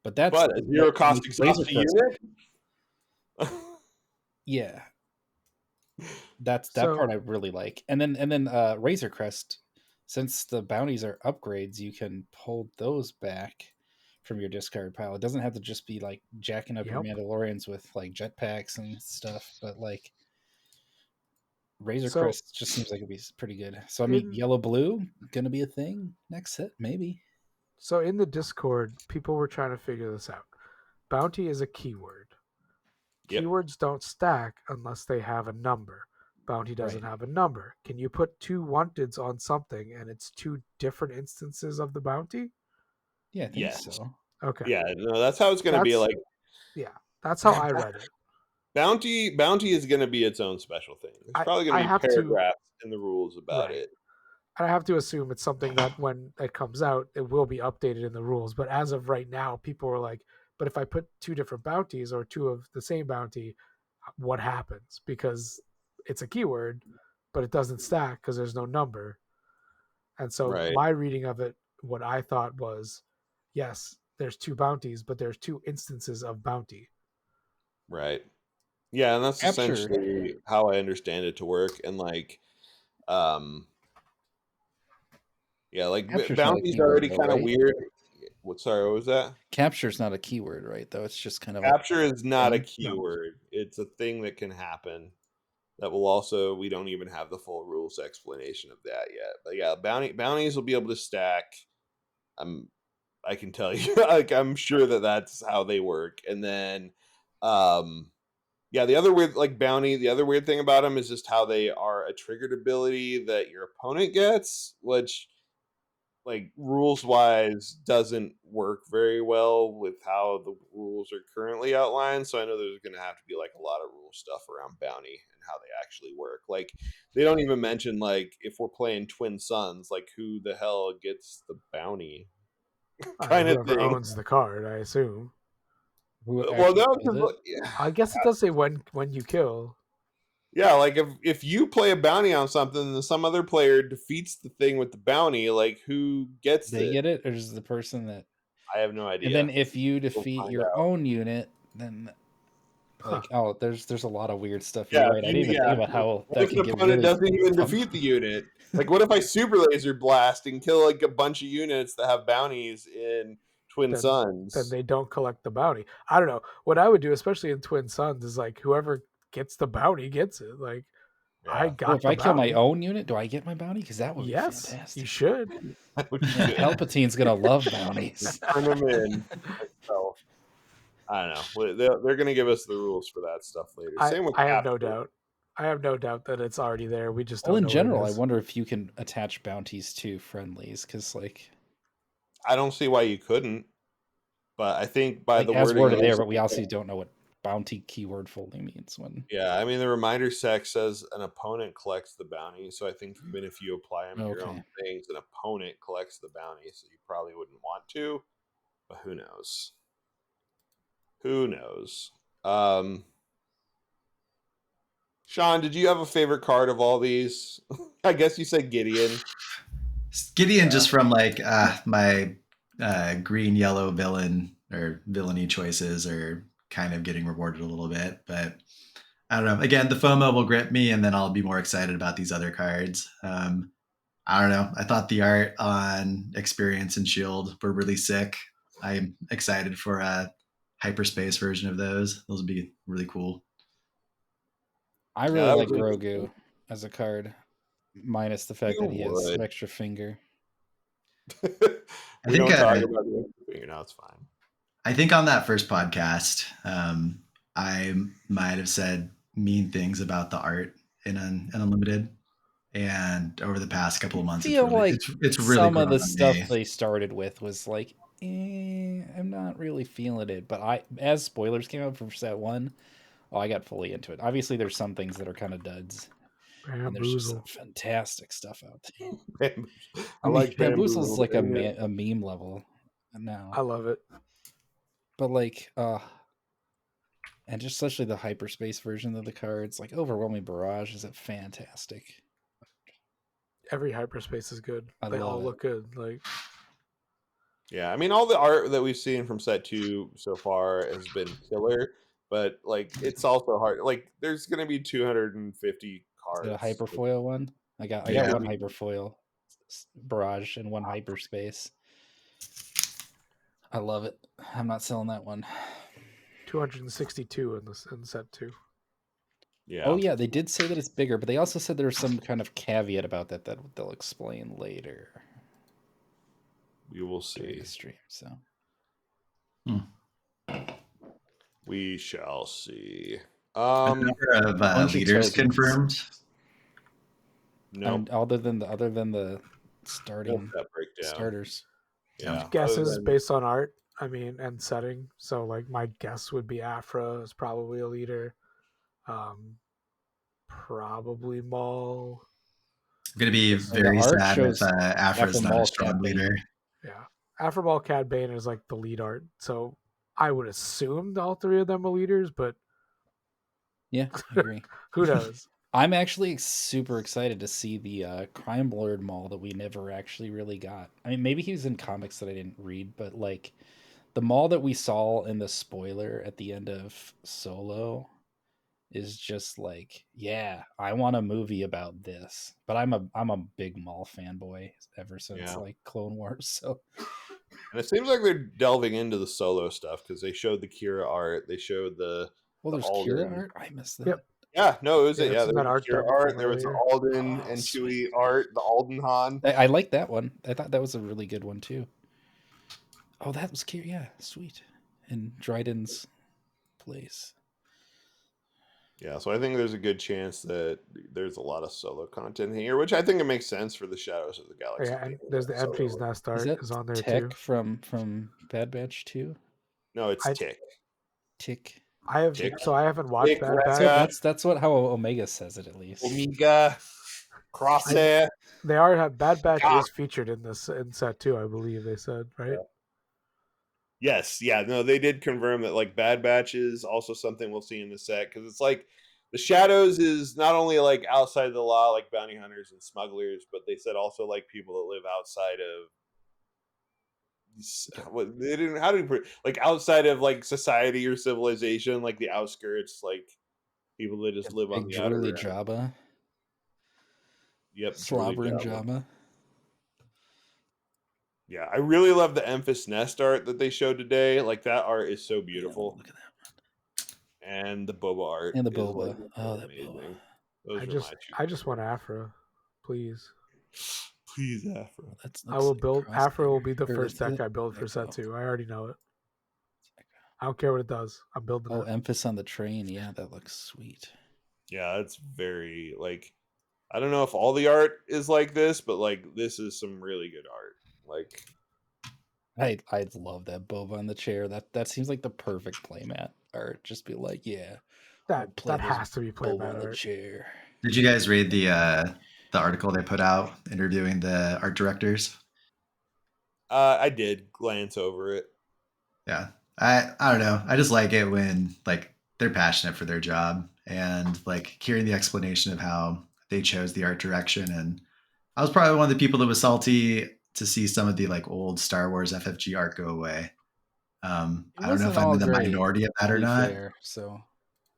But that's a zero cost exhaust unit. Yeah, that part I really like. And then Razor Crest, since the bounties are upgrades, you can pull those back from your discard pile. It doesn't have to just be like jacking up your Mandalorians with like jetpacks and stuff, but like Razor Crest just seems like it'd be pretty good. So I mean, yellow blue gonna be a thing next set, maybe. So in the Discord, people were trying to figure this out. Bounty is a keyword. Keywords don't stack unless they have a number. Bounty doesn't have a number. Can you put 2 wanteds on something and it's 2 different instances of the bounty? Yeah, I think so. Okay. Yeah, no, that's how it's going to be. Like, yeah, that's how I read it. Bounty is going to be its own special thing. There's probably going to be paragraphs in the rules about it. I have to assume it's something that when it comes out, it will be updated in the rules. But as of right now, people are like, but if I put 2 different bounties or 2 of the same bounty, what happens? Because it's a keyword, but it doesn't stack because there's no number. And so my reading of it what I thought was, yes, there's 2 bounties, but there's 2 instances of bounty. Right. Yeah, and that's Capture. essentially how I understand it to work. And like, yeah, like Capture's not a bounty's keyword, already though, kind of right? weird. Sorry, what was that? Capture's not a keyword, right? Though it's just kind of a Capture is not a thing. keyword. It's a thing that can happen. That will also, we don't even have the full rules explanation of that yet. But yeah, bounties will be able to stack. I can tell you, like I'm sure that that's how they work. And then, yeah, the other weird like bounty. The other weird thing about them is just how they are a triggered ability that your opponent gets, which like rules wise doesn't work very well with how the rules are currently outlined. So I know there's going to have to be like a lot of rule stuff around bounty and how they actually work. Like they don't even mention like if we're playing Twin Suns, like who the hell gets the bounty kind of Whoever thing. owns the card, I assume. Who Well, actually no, does it? I guess it does say when you kill. yeah, like if you play a bounty on something and some other player defeats the thing with the bounty, like who gets They it? get it, or is the person that? I have no idea. And then if you We'll defeat find your out. own unit, then like Huh. there's a lot of weird stuff. Yeah, You're right. I didn't even think about how what that if can an get opponent really doesn't even dumb. defeat the unit? Like, what if I super laser blast and kill like a bunch of units that have bounties in Twin Then Suns? they don't collect the bounty. I don't know. What I would do, especially in Twin Suns, is like whoever gets the bounty gets it. Like I Yeah, Well, got if the I kill my bounty. own unit, do I get my bounty? Because that would be Yes, you fantastic. should. that would be Man, good. Palpatine's gonna love bounties. Turn them in. So, I don't know. They're going to give us the rules for that stuff later. Same with I have no capture. doubt. I have no doubt that it's already there. We just Well, don't in know what general, it I is. wonder if you can attach bounties to friendlies, because like I don't see why you couldn't, but I think by the as wording, worded there, also, but we also don't know what bounty keyword fully means when. yeah, I mean the reminder sec says an opponent collects the bounty, so I think even if you apply them to your own Okay. things, an opponent collects the bounty, so you probably wouldn't want to, but who knows? Who knows? Um, Sean, did you have a favorite card of all these? I guess you said Gideon. Gideon, just from like my green yellow villain or villainy choices are kind of getting rewarded a little bit, but I don't know. Again, the FOMO will grip me, and then I'll be more excited about these other cards. I don't know. I thought the art on Experience and Shield were really sick. I'm excited for a hyperspace version of those. Those would be really cool. I Yeah, really that like was Grogu as a card, minus the fact you that he has would. an extra finger. I We think don't talk about the finger now. It's fine. I think on that first podcast, I might have said mean things about the art in Unlimited, and over the past couple of months, Feel like it's really some of grown the on stuff me. they started with was like, I'm not really feeling it. But as spoilers came out from set one, I got fully into it. Obviously, there's some things that are kind of duds, and there's just some Bamboozle. fantastic stuff out there. I I mean, like Bamboozle's bamboo. like a meme level now, I love it. but like, and just especially the hyperspace version of the cards, like Overwhelming Barrage is a fantastic. Every hyperspace is good. I They love all it. look good. Like Yeah, I mean, all the art that we've seen from set two so far has been killer, but like it's also hard. Like, there's gonna be 250 Is it a cards. hyperfoil one? I got Yeah. one hyperfoil barrage and one hyperspace. I love it. I'm not selling that one. 262 in set 2. Yeah, Oh yeah, they did say that it's bigger, but they also said there was some kind of caveat about that they'll explain later we will during see. the stream. So We shall see. A number of bunch of leaders tokens. confirmed. No, Other than the starting that breakdown. starters. Yeah, Guesses other than- based on art. I mean, and setting. So like my guess would be Afra is probably a leader. Probably Maul. I'm going to be very art sad if shows Afra's not a Maul, strong Cad Bane. leader. Yeah. Afra Maul, Cad Bane is like the lead art. So I would assume all three of them are leaders, but Yeah, I agree. who knows? I'm actually super excited to see the Crime Lord Mall that we never actually really got. I mean, maybe he was in comics that I didn't read, but like the mall that we saw in the spoiler at the end of Solo is just like, yeah, I want a movie about this. But I'm a big mall fanboy ever since Yeah. like Clone Wars. So And it seems like they're delving into the Solo stuff because they showed the Kira art, they showed the there's Kira Alden. art. I missed that. Yep. Yeah, no, it was Yeah, it. it's Yeah, in there that was art the Kira dump art, from there was the earlier. Alden Oh, and sweet. Chewie art, the Alden Han. I like that one. I thought that was a really good one too. Oh, that was Kira. Yeah, sweet. In Dryden's place. Yeah, so I think there's a good chance that there's a lot of Solo content here, which I think it makes sense for the Shadows of the Oh, Galaxy yeah, and game. there's the Solo. Enfys Nest Is art that is on there Tech too. from Bad Batch 2? No, it's I Tick. Tick. Tick. so I haven't watched Tick, Bad So Batch. Wrecker, that's what how Omega says it at least. Omega, Crosshair. They are have Bad Batch Ah, is featured in this in set too, I believe they said, right? yes, yeah, no, they did confirm that like Bad Batch is also something we'll see in the set because it's like the Shadows is not only like outside the law, like bounty hunters and smugglers, but they said also like people that live outside of what they didn't how do you put like outside of like society or civilization, like the outskirts, like people that just live on Big the outer drooly rim. Jabba. Yep, Drooly Slobbering Jabba. Jabba. Yeah, I really love the Emphas Nest art that they showed today. Like that art is so Yeah, beautiful. look at that. And the boba art And the is like boba. Oh, that boba. amazing. Those are my two. I just want Afra, please. Please, Afro. That's I will like build Afra will be the Or first is deck it- I build for set Echo. 2. I already know it. I don't care what it does. I'm building Oh, it. emphasis on the train. Yeah, that looks sweet. Yeah, it's very like I don't know if all the art is like this, but like this is some really good art. Like I love that boba on the chair. That seems like the perfect playmat art. Just be like, yeah, we'll play That this has to be boba playmat on the art. chair. Did you guys read the article they put out interviewing the art directors? I did glance over it. Yeah. I don't know. I just like it when like they're passionate for their job and like hearing the explanation of how they chose the art direction. And I was probably one of the people that was salty to see some of the like old Star Wars FFG art go away. It I don't know wasn't if I'm all in the great, minority of that to or be not. fair. So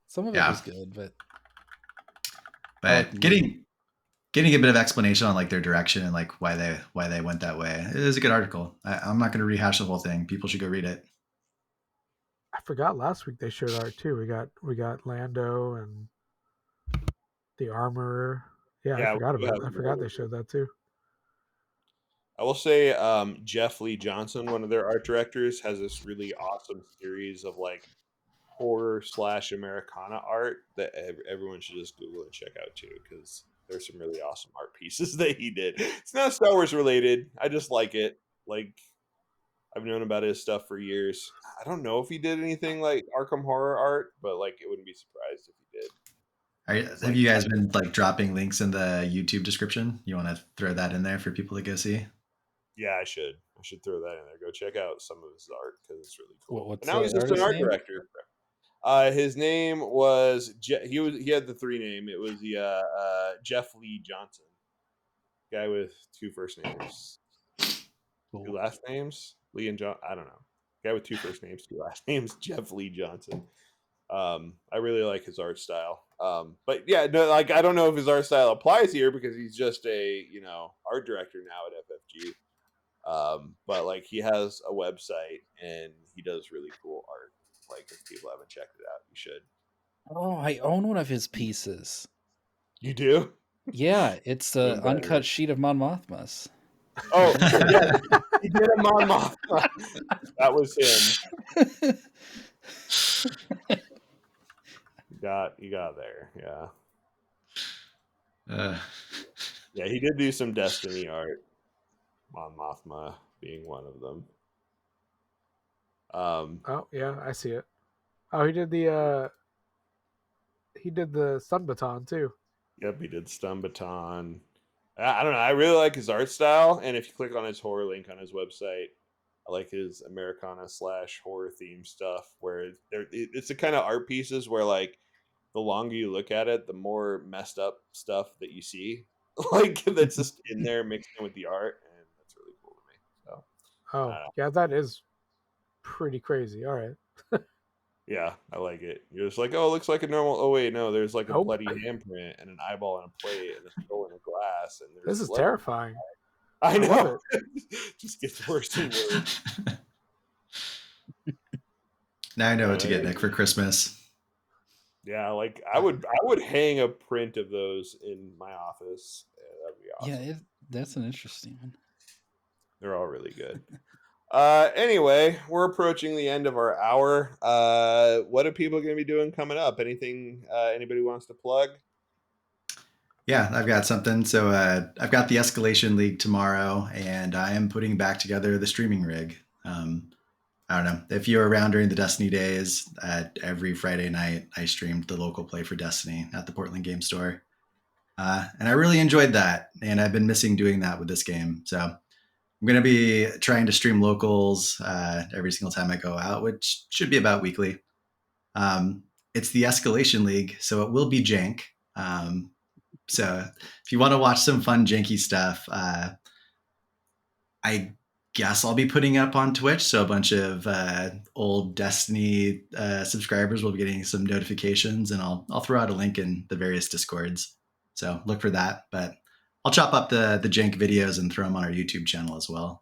some of it Yeah. was good, but I like But getting a bit of explanation on like their direction and like why they went that way. It is a good article. I'm not going to rehash the whole thing. People should go read it. I forgot last week they showed art too. We got Lando and the armorer. Yeah, I Yeah, forgot we about have it. I forgot they showed that too. I will say Jeff Lee Johnson, one of their art directors, has this really awesome series of like horror / Americana art that everyone should just Google and check out too, because there's some really awesome art pieces that he did. It's not Star Wars related. I just like it. Like I've known about his stuff for years. I don't know if he did anything like Arkham Horror art, but like it wouldn't be surprised if he did. It's Have like you guys been like dropping links in the YouTube description? You want to throw that in there for people to go see? yeah, I should. I should throw that in there. Go check out some of his art because it's really cool. what's And now the he's just an artist art name? director. His name was he had the 3 name. It was the Jeff Lee Johnson, guy with 2 first names, 2 Cool. last names, Lee and John. I don't know. Guy with 2 first names, 2 last names, Jeff Lee Johnson. I really like his art style. But yeah, no, like I don't know if his art style applies here because he's just a art director now at FFG. But like he has a website and he does really cool art. Like if people haven't checked it out, you should. Oh, I own one of his pieces. You do? Yeah, it's Even a better. uncut sheet of Mon Mothmas. Oh, yeah, he did a Mon Mothma. That was him. You got there, yeah. Yeah, he did do some Destiny art. Mon Mothma being one of them. Oh yeah, I see it. Oh, he did the Sun Baton too. Yep, he did Stun Baton. I don't know. I really like his art style, and if you click on his horror link on his website, I like his Americana / horror theme stuff. Where it's the kind of art pieces where like the longer you look at it, the more messed up stuff that you see, like that's just in there mixed in with the art, and that's really cool to me. So, Oh, yeah, that is pretty crazy. All right. yeah, I like it. You're just like, oh, it looks like a normal. Oh wait, no, there's like a Nope. bloody handprint and an eyeball on a plate and a skull in a glass, and there's This is blood. terrifying. I love know. Just gets worse and worse. Now I know what to get Nick for Christmas. Yeah, like I would hang a print of those in my office. Yeah, that'd be awesome. Yeah, that's an interesting one. They're all really good. Anyway, we're approaching the end of our hour. What are people going to be doing coming up? Anything anybody wants to plug? Yeah, I've got something. So I've got the Escalation League tomorrow, and I am putting back together the streaming rig. I don't know if you were around during the Destiny days. Every Friday night, I streamed the local play for Destiny at the Portland Game Store, and I really enjoyed that. And I've been missing doing that with this game. So I'm going to be trying to stream locals every single time I go out, which should be about weekly. It's the Escalation League, so it will be jank. So if you want to watch some fun janky stuff, I guess I'll be putting up on Twitch. So a bunch of old Destiny subscribers will be getting some notifications, and I'll throw out a link in the various Discords. So look for that. But I'll chop up the jank videos and throw them on our YouTube channel as well.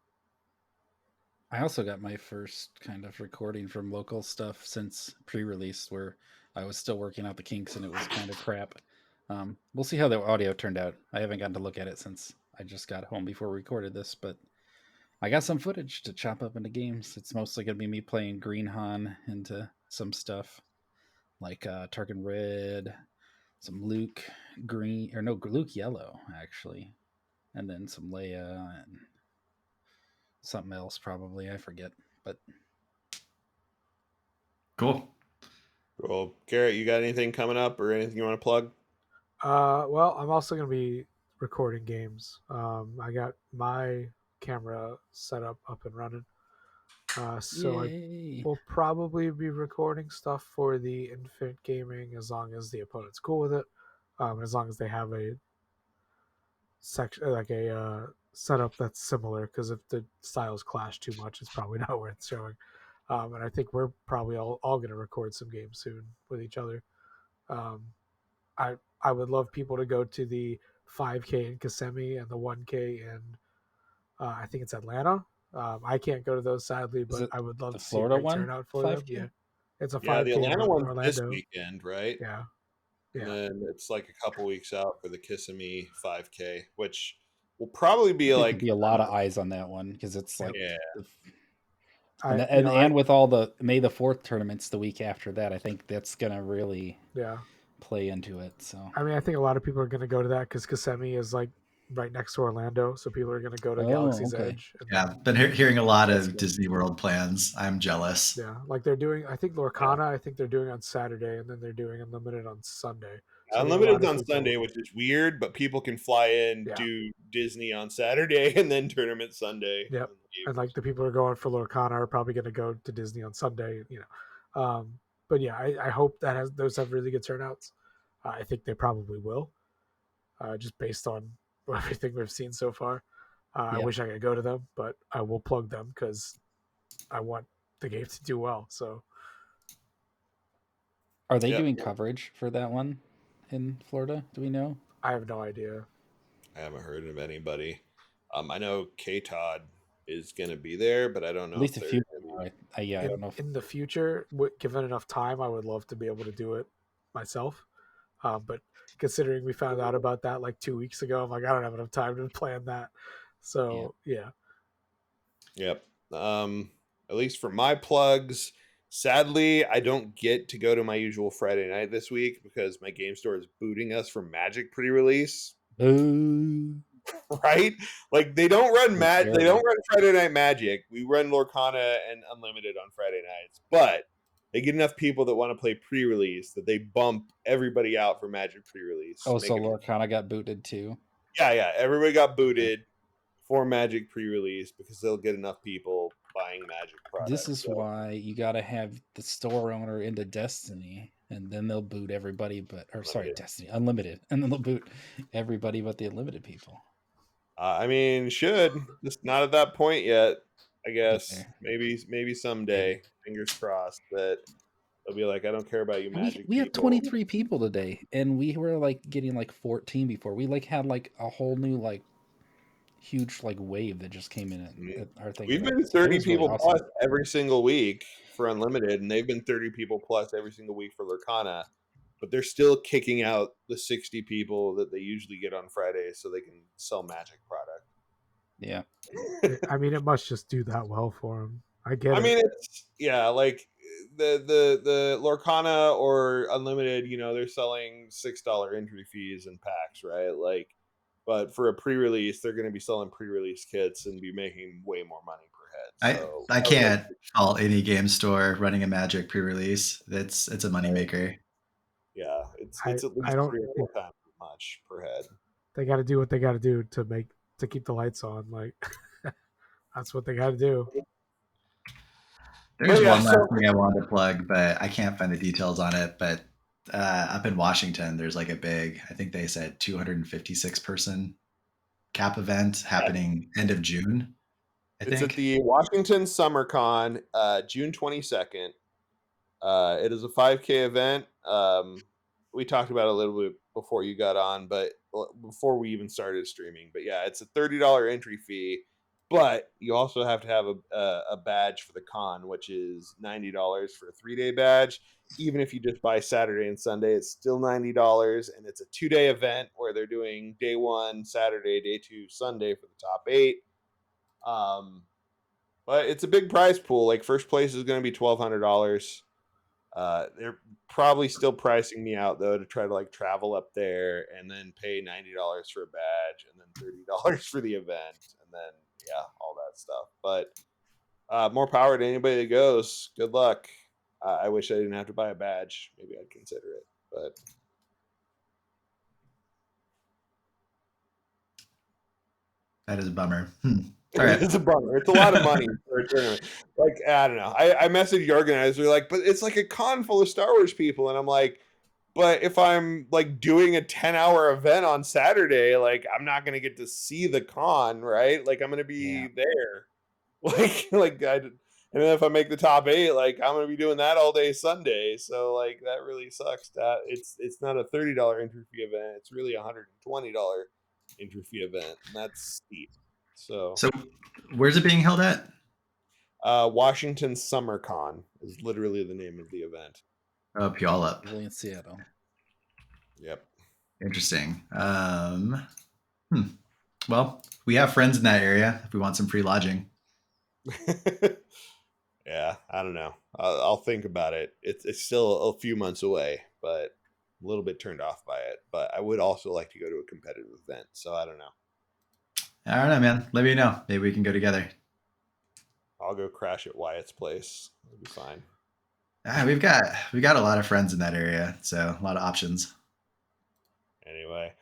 I also got my first kind of recording from local stuff since pre-release, where I was still working out the kinks and it was kind of crap. We'll see how the audio turned out. I haven't gotten to look at it since I just got home before we recorded this, but I got some footage to chop up into games. It's mostly going to be me playing Green Han into some stuff like Tarkin Red, some Luke Green, or no, Luke Yellow, actually, and then some Leia and something else probably. I forget, but Cool. Well, Garrett, you got anything coming up or anything you want to plug? Well, I'm also going to be recording games. I got my camera set up and running. So yay. I will probably be recording stuff for the Infinite Gaming as long as the opponent's cool with it. As long as they have a section like a setup that's similar, because if the styles clash too much, it's probably not worth showing. And I think we're probably all going to record some games soon with each other. I would love people to go to the 5K in Kissimmee and the 1K in I think it's Atlanta. I can't go to those sadly, but I would love the to see a Florida great one? turnout for 5K? them. Yeah, it's a 5K Yeah, the Atlanta in one's this Orlando. weekend, right? Yeah, And yeah. then it's like a couple weeks out for the Kissimmee 5K, which will probably be There'll like be a lot of eyes on that one because it's like, yeah. and with all the May the 4th tournaments the week after that, I think that's gonna really play into it. So I mean, I think a lot of people are going to go to that because Kissimmee is like right next to Orlando, so people are going to go to Galaxy's Edge. Yeah, been hearing a lot of Disney World plans. I'm jealous. Yeah, like they're doing, I think Lorcana, I think they're doing on Saturday, and then they're doing Unlimited on Sunday. So Unlimited's on Sunday, which is weird, but people can fly in, do Disney on Saturday, and then tournament Sunday. Yep. And like the people who are going for Lorcana are probably going to go to Disney on Sunday, But yeah, I hope that those have really good turnouts. I think they probably will, just based on everything we've seen so far. I wish I could go to them, but I will plug them because I want the game to do well. So, are they doing coverage for that one in Florida? Do we know? I have no idea. I haven't heard of anybody. I know K Todd is going to be there, but I don't know. At least a few. I don't know. In the future, given enough time, I would love to be able to do it myself. But considering we found out about that like 2 weeks ago, I'm like, I don't have enough time to plan that. So yeah. Yep. At least for my plugs, sadly, I don't get to go to my usual Friday night this week because my game store is booting us from Magic pre-release. Right? Like they don't run they don't run Friday Night Magic. We run Lorcana and Unlimited on Friday nights, but they get enough people that want to play pre-release that they bump everybody out for Magic pre-release. Oh, so Lorcana got booted too? Yeah. Everybody got booted for Magic pre-release because they'll get enough people buying Magic products. This is why you got to have the store owner into Destiny And then they'll boot everybody Unlimited. Destiny Unlimited. And then they'll boot everybody but the Unlimited people. I mean, just not at that point yet. I guess Okay. maybe someday. Fingers crossed that they'll be like, I don't care about you, Magic We have people. 23 people today, and we were like getting like 14 before. We like had like a whole new like huge like wave that just came in at our thing. We've Like, been it 30 was really people awesome. plus every single week for Unlimited, and they've been 30 people plus every single week for Lurkana. But they're still kicking out the 60 people that they usually get on Fridays so they can sell Magic product. Yeah. I mean, it must just do that well for them. I get I it. mean, it's like the Lorcana or Unlimited, they're selling $6 entry fees and packs, right? Like, but for a pre-release, they're going to be selling pre-release kits and be making way more money per head. So I can't fault any game store running a Magic pre-release. It's a moneymaker. Yeah, it's I at least don't. 3 or 4 times as much per head. They got to do what they got to do to keep the lights on. Like that's what they got to do. There's one last thing I wanted to plug, but I can't find the details on it. But up in Washington, there's like a big, I think they said 256 person cap event happening end of June. It's at the Washington Summer Con, June 22nd. It is a 5K event. We talked about it a little bit before you got on, but before we even started streaming. But yeah, it's a $30 entry fee, but you also have to have a badge for the con, which is $90 for a 3-day badge. Even if you just buy Saturday and Sunday, it's still $90, and it's a 2-day event where they're doing day 1 Saturday, day 2 Sunday for the top 8. But it's a big prize pool. Like, first place is going to be $1,200. They're probably still pricing me out though to try to like travel up there and then pay $90 for a badge and then $30 for the event and then all that stuff. But more power to anybody that goes. Good luck. I wish I didn't have to buy a badge. Maybe I'd consider it, but that is a bummer. All right. It's a bummer. It's a lot of money for a tournament. Like, I don't know. I messaged the organizer like, but it's like a con full of Star Wars people, and I'm like, but if I'm like doing a 10-hour event on Saturday, like I'm not gonna get to see the con, right? Like I'm gonna be there. And then if I make the top 8, like I'm gonna be doing that all day Sunday. So like that really sucks. That it's not a $30 entry fee event. It's really a $120 entry fee event, and that's steep. So where's it being held at? Washington Summer Con is literally the name of the event. Oh, Puyallup. Really in Seattle. Yep. Interesting. Well, we have friends in that area if we want some free lodging. Yeah, I don't know. I'll think about it. It's still a few months away, but a little bit turned off by it. But I would also like to go to a competitive event, so I don't know. I don't know, man. Let me know. Maybe we can go together. I'll go crash at Wyatt's place. It'll be fine. We've got a lot of friends in that area, so a lot of options. Anyway.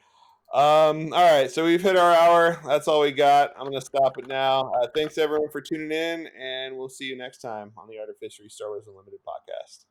All right, so we've hit our hour. That's all we got. I'm gonna stop it now. Thanks everyone for tuning in, and we'll see you next time on the Art of History Star Wars Unlimited podcast.